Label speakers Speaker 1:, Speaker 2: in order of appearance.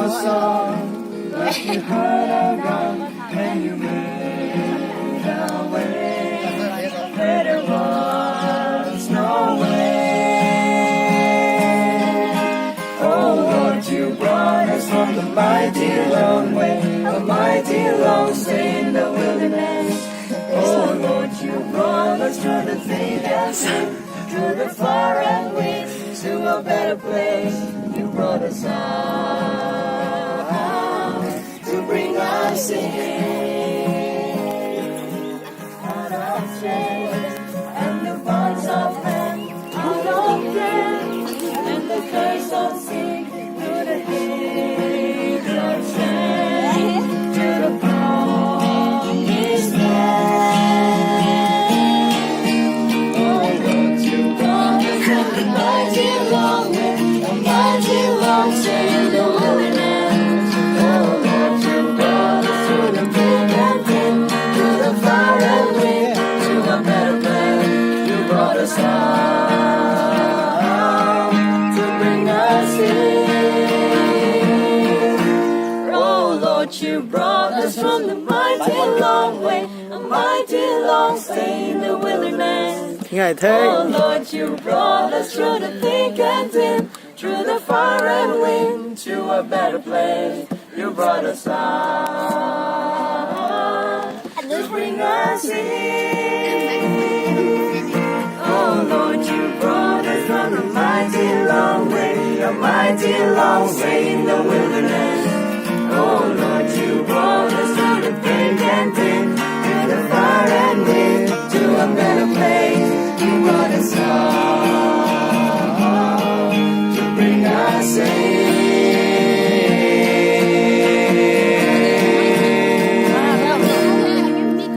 Speaker 1: our song. Like you heard our God, and you made a way. Where there was no way. Oh Lord, you brought us from the mighty long way, a mighty long stay in the wilderness. Oh Lord, you brought us through the thick and thin, through the far and wind, to a better place. You brought us out to bring us in out of chains and the bonds of man, out of death and the curse of sin, through the hate of shame, to the promised land. Oh Lord, you brought us from the mighty long way, a mighty long stay in the wilderness. Oh Lord, you brought us through the big and thin, through the far and wind, to a better place. You brought us out to bring us in. Oh Lord, you brought us from the mighty long way, a mighty long stay in the wilderness.
Speaker 2: Ngài thế
Speaker 1: Oh Lord, you brought us through the thick and thin, through the fire and wind, to a better place. You brought us out to bring us in. Oh Lord, you brought us from the mighty long way, a mighty long way in the wilderness.